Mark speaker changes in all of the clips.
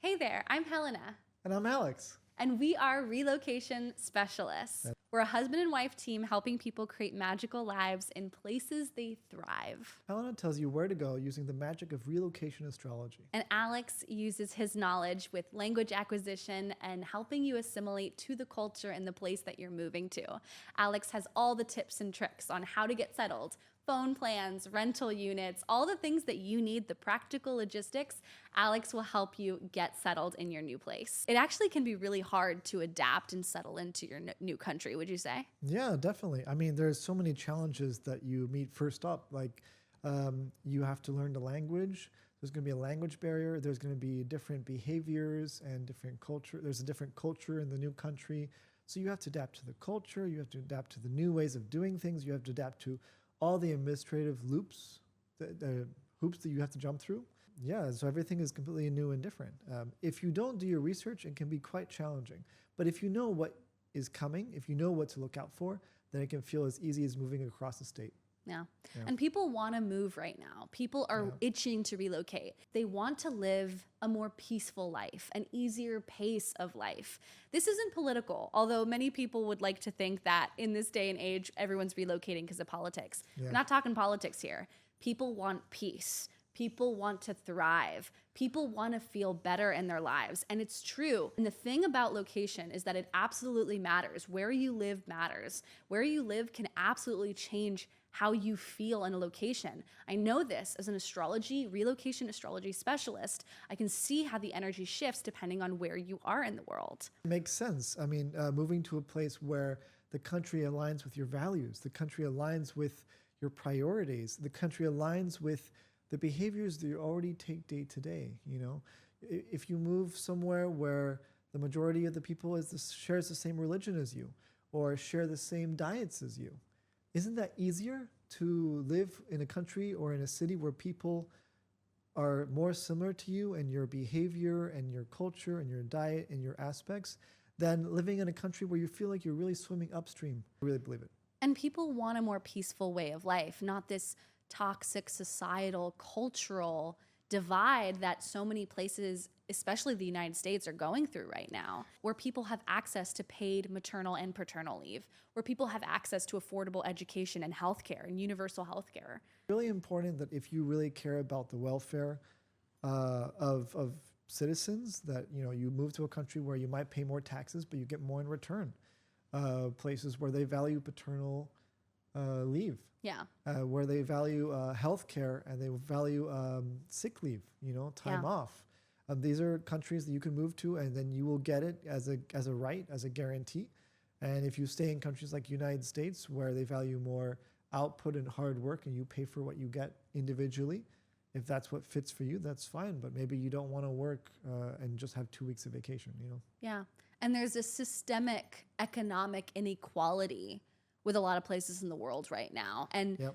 Speaker 1: Hey there, I'm Helena,
Speaker 2: And I'm Alex.
Speaker 1: and we are relocation specialists. We're a husband and wife team helping people create magical lives in places they thrive.
Speaker 2: Helena tells you where to go using the magic of relocation astrology.
Speaker 1: And Alex uses his knowledge with language acquisition and helping you assimilate to the culture and the place that you're moving to. Alex has all the tips and tricks on how to get settled, phone plans, rental units, all the things that you need, the practical logistics. Alex will help you get settled in your new place. It actually can be really hard to adapt and settle into your new country, would you say?
Speaker 2: Yeah, definitely. I mean, there's so many challenges that you meet first up. Like you have to learn the language. There's going to be a language barrier. There's going to be different behaviors and different culture. There's a different culture in the new country. So you have to adapt to the culture. You have to adapt to the new ways of doing things. You have to adapt to all the administrative loops, the hoops that you have to jump through. Yeah, so everything is completely new and different. If you don't do your research, it can be quite challenging. But if you know what is coming, if you know what to look out for, then it can feel as easy as moving across the state.
Speaker 1: Yeah.
Speaker 2: Yeah.
Speaker 1: And people want to move right now. People are itching to relocate. They want to live a more peaceful life, an easier pace of life. This isn't political, although many people would like to think that in this day and age, everyone's relocating because of politics.
Speaker 2: Yeah.
Speaker 1: We're not talking politics here. People want peace. People want to thrive. People want to feel better in their lives. And it's true. And the thing about location is that it absolutely matters. Where you live matters. Where you live can absolutely change how you feel in a location. I know this as an relocation astrology specialist. I can see how the energy shifts depending on where you are in the world.
Speaker 2: It makes sense. I mean, moving to a place where the country aligns with your values, the country aligns with your priorities, the country aligns with the behaviors that you already take day to day. You know, if you move somewhere where the majority of the people shares the same religion as you or share the same diets as you, isn't that easier to live in a country or in a city where people are more similar to you and your behavior and your culture and your diet and your aspects than living in a country where you feel like you're really swimming upstream? I really believe it.
Speaker 1: And people want a more peaceful way of life, not this toxic societal, cultural divide that so many places, especially the United States, are going through right now, where people have access to paid maternal and paternal leave, where people have access to affordable education and healthcare and universal healthcare.
Speaker 2: Really important that if you really care about the welfare of citizens, that you move to a country where you might pay more taxes, but you get more in return. Places where they value paternal leave.
Speaker 1: Yeah.
Speaker 2: Where they value health care and they value sick leave, time off. These are countries that you can move to and then you will get it as a right, as a guarantee. And if you stay in countries like the United States where they value more output and hard work and you pay for what you get individually, if that's what fits for you, that's fine. But maybe you don't want to work and just have 2 weeks of vacation,
Speaker 1: Yeah. And there's a systemic economic inequality with a lot of places in the world right now. And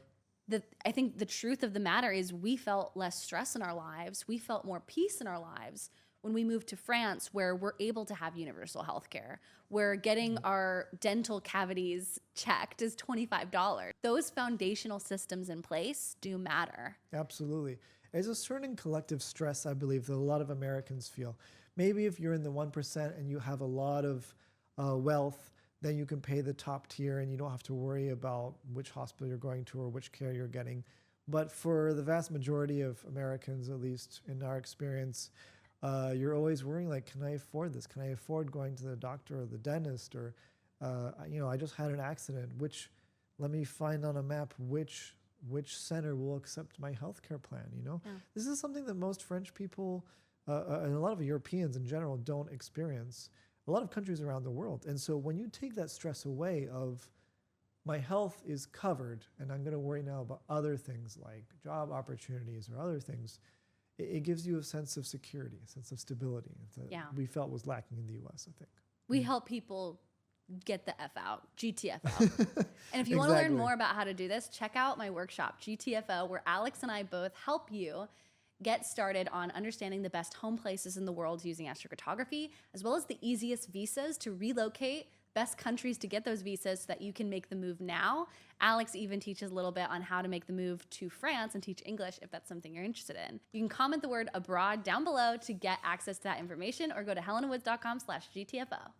Speaker 1: I think the truth of the matter is we felt less stress in our lives. We felt more peace in our lives when we moved to France, where we're able to have universal health care, where getting our dental cavities checked is $25. Those foundational systems in place do matter.
Speaker 2: Absolutely. There's a certain collective stress, I believe, that a lot of Americans feel. Maybe if you're in the 1% and you have a lot of wealth, then you can pay the top tier and you don't have to worry about which hospital you're going to or which care you're getting. But for the vast majority of Americans, at least in our experience, you're always worrying, like, can I afford this? Can I afford going to the doctor or the dentist? Or, I just had an accident. Let me find on a map which center will accept my healthcare plan, This is something that most French people and a lot of Europeans in general don't experience. A lot of countries around the world. And so when you take that stress away of my health is covered and I'm going to worry now about other things like job opportunities or other things, it gives you a sense of security, a sense of stability that we felt was lacking in the US, I think.
Speaker 1: We help people get the F out, GTFO. And if you want to learn more about how to do this, check out my workshop, GTFO, where Alex and I both help you get started on understanding the best home places in the world using astrocartography, as well as the easiest visas to relocate best countries to get those visas so that you can make the move now. Alex even teaches a little bit on how to make the move to France and teach English if that's something you're interested in. You can comment the word abroad down below to get access to that information, or go to helenawoods.com/GTFO.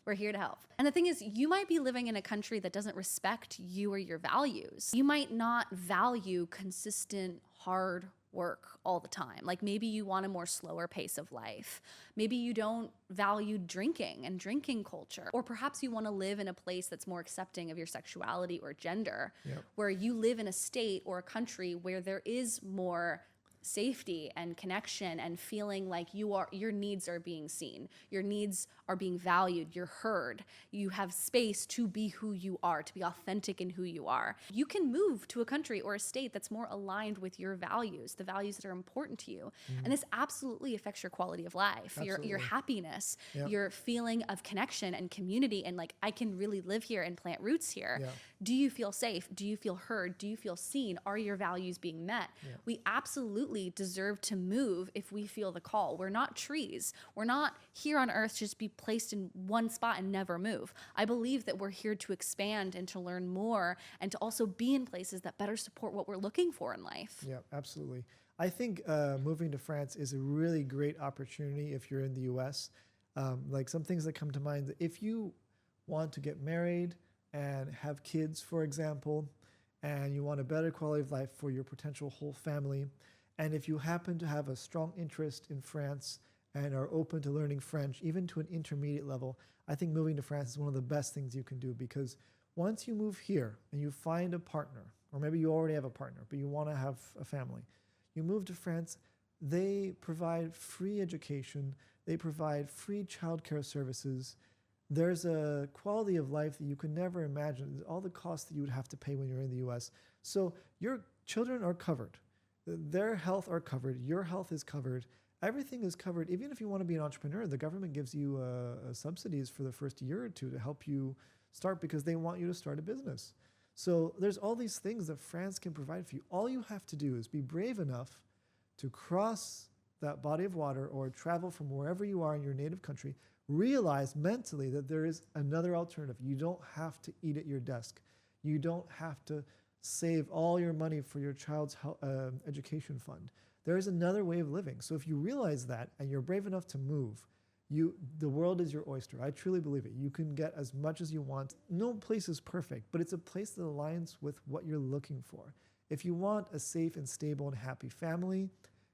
Speaker 1: We're here to help. And the thing is, you might be living in a country that doesn't respect you or your values. You might not value consistent, hard work all the time. Like maybe you want a more slower pace of life. Maybe you don't value drinking and drinking culture. Or perhaps you want to live in a place that's more accepting of your sexuality or gender, where you live in a state or a country where there is more safety and connection and feeling like your needs are being seen, your needs are being valued, you're heard, you have space to be who you are, to be authentic in who you are. You can move to a country or a state that's more aligned with your values, the values that are important to you. And this absolutely affects your quality of life, your happiness, your feeling of connection and community, and like, I can really live here and plant roots here. Do you feel safe? Do you feel heard? Do you feel seen? Are your values being met? We absolutely deserve to move if we feel the call. We're not trees. We're not here on earth to just be placed in one spot and never move. I believe that we're here to expand and to learn more, and to also be in places that better support what we're looking for in life.
Speaker 2: Yeah, absolutely. I think moving to France is a really great opportunity if you're in the US. Like some things that come to mind, if you want to get married and have kids, for example, and you want a better quality of life for your potential whole family, and if you happen to have a strong interest in France and are open to learning French, even to an intermediate level, I think moving to France is one of the best things you can do, because once you move here and you find a partner, or maybe you already have a partner, but you want to have a family, you move to France, they provide free education, they provide free childcare services. There's a quality of life that you could never imagine, all the costs that you would have to pay when you're in the US. So your children are covered. Their health are covered. Your health is covered. Everything is covered. Even if you want to be an entrepreneur, the government gives you subsidies for the first year or two to help you start, because they want you to start a business. So there's all these things that France can provide for you. All you have to do is be brave enough to cross that body of water or travel from wherever you are in your native country. Realize mentally that there is another alternative. You don't have to eat at your desk. You don't have to save all your money for your child's education fund. There is another way of living. So if you realize that and you're brave enough to move, the world is your oyster. I truly believe it. You can get as much as you want. No place is perfect, but it's a place that aligns with what you're looking for. If you want a safe and stable and happy family,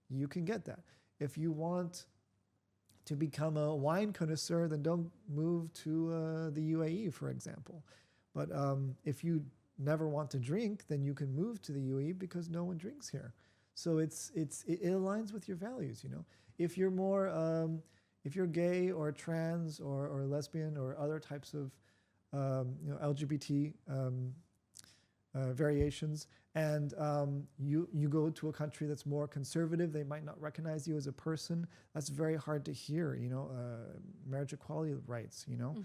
Speaker 2: you can get that. If you want to become a wine connoisseur, then don't move to the UAE, for example. But if you never want to drink, then you can move to the UAE because no one drinks here. So it aligns with your values, you know. If you're more, if you're gay or trans or lesbian or other types of LGBT variations, and you go to a country that's more conservative, they might not recognize you as a person. That's very hard to hear, you know, marriage equality rights, you know.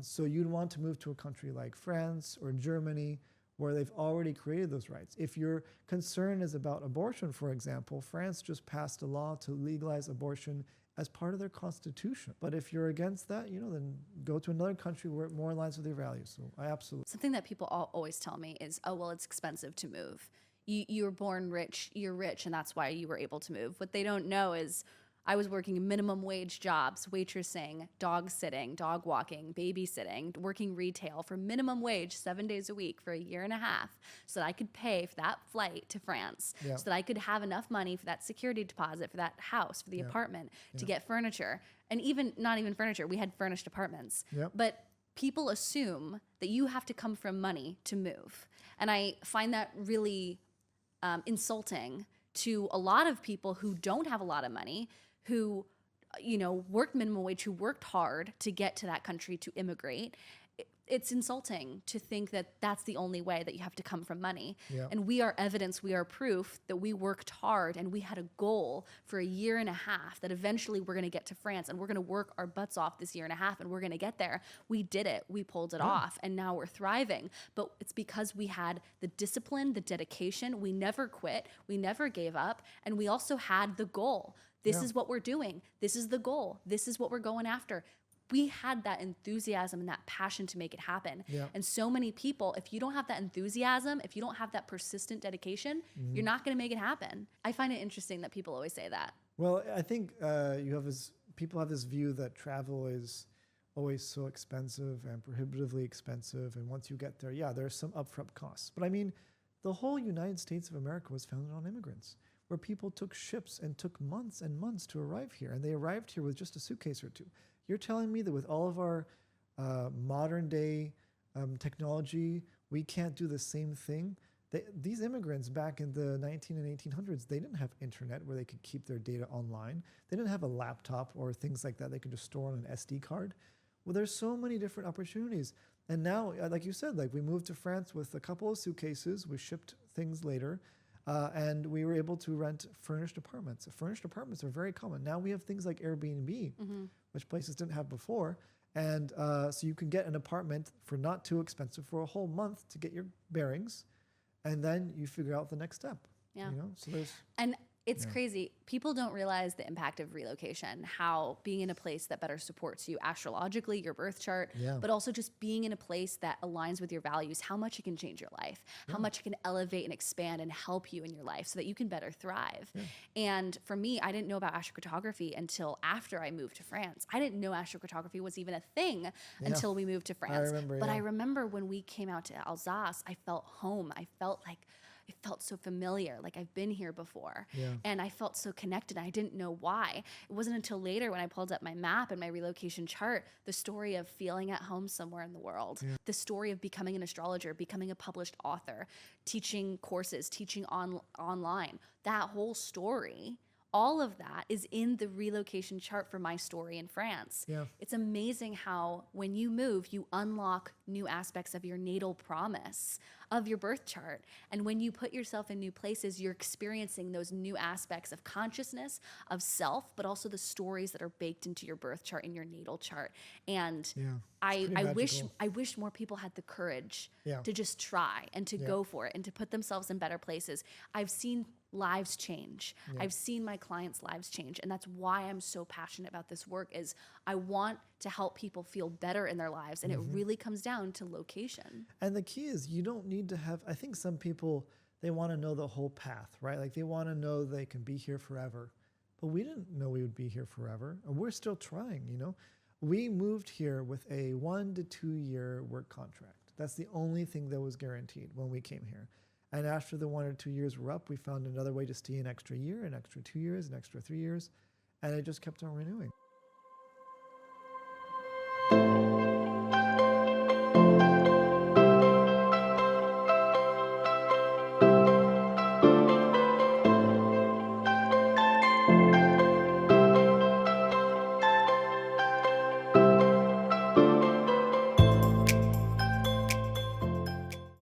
Speaker 2: So you'd want to move to a country like France or Germany, where they've already created those rights. If your concern is about abortion, for example, France just passed a law to legalize abortion as part of their constitution. But if you're against that, you know, then go to another country where it more aligns with your values. So I absolutely.
Speaker 1: Something that people always tell me is, oh, well, it's expensive to move. You were born rich, you're rich, and that's why you were able to move. What they don't know is I was working minimum wage jobs, waitressing, dog sitting, dog walking, babysitting, working retail for minimum wage 7 days a week for a year and a half, so that I could pay for that flight to France, so that I could have enough money for that security deposit, for that house, for the apartment, to get furniture. And even not even furniture, we had furnished apartments. But people assume that you have to come from money to move. And I find that really insulting to a lot of people who don't have a lot of money, who, you know, worked minimum wage, who worked hard to get to that country to immigrate. It's insulting to think that that's the only way, that you have to come from money. And we are evidence, we are proof that we worked hard and we had a goal for a year and a half that eventually we're going to get to France, and we're going to work our butts off this year and a half, and we're going to get there. We did it. We pulled it off, and now we're thriving. But it's because we had the discipline, the dedication. We never quit. We never gave up. And we also had the goal. This is what we're doing. This is the goal. This is what we're going after. we had that enthusiasm and that passion to make it happen.
Speaker 2: Yeah.
Speaker 1: And so many people, if you don't have that enthusiasm, if you don't have that persistent dedication, you're not going to make it happen. I find it interesting that people always say that.
Speaker 2: Well, I think people have this view that travel is always so expensive and prohibitively expensive. And once you get there, yeah, there's some upfront costs. But I mean, the whole United States of America was founded on immigrants, where people took ships and took months and months to arrive here. And they arrived here with just a suitcase or two. You're telling me that with all of our modern day technology, we can't do the same thing? These immigrants back in the 19 and 1800s, they didn't have internet where they could keep their data online. They didn't have a laptop or things like that they could just store on an SD card. Well, there's so many different opportunities. And now, like you said, like we moved to France with a couple of suitcases. We shipped things later. And we were able to rent furnished apartments. Furnished apartments are very common. Now we have things like Airbnb, which places didn't have before. And so you can get an apartment for not too expensive for a whole month to get your bearings. And then you figure out the next step.
Speaker 1: Yeah.
Speaker 2: You know, so there's...
Speaker 1: And it's crazy. People don't realize the impact of relocation, how being in a place that better supports you astrologically, your birth chart, but also just being in a place that aligns with your values, how much it can change your life, how much it can elevate and expand and help you in your life so that you can better thrive. And for me, I didn't know about astrocartography until after I moved to France. I didn't know astrocartography was even a thing until we moved to France. I remember when we came out to Alsace, I felt home. I felt like it felt so familiar, like I've been here before. And I felt so connected. I didn't know why. It wasn't until later when I pulled up my map and my relocation chart, the story of feeling at home somewhere in the world, the story of becoming an astrologer, becoming a published author, teaching courses, teaching online, that whole story. All of that is in the relocation chart for my story in France. It's amazing how when you move, you unlock new aspects of your natal promise, of your birth chart. And when you put yourself in new places, you're experiencing those new aspects of consciousness, of self, but also the stories that are baked into your birth chart and your natal chart. And I wish more people had the courage to just try and to go for it and to put themselves in better places. I've seen lives change. I've seen my clients' lives change. And that's why I'm so passionate about this work is I want to help people feel better in their lives. And it really comes down to location.
Speaker 2: And the key is you don't need to have, I think some people, they want to know the whole path, right? Like they want to know they can be here forever. But we didn't know we would be here forever. And we're still trying, you know? We moved here with a 1 to 2 year work contract. That's the only thing that was guaranteed when we came here. And after the 1 or 2 years were up, we found another way to stay an extra year, an extra 2 years, an extra 3 years, and it just kept on renewing.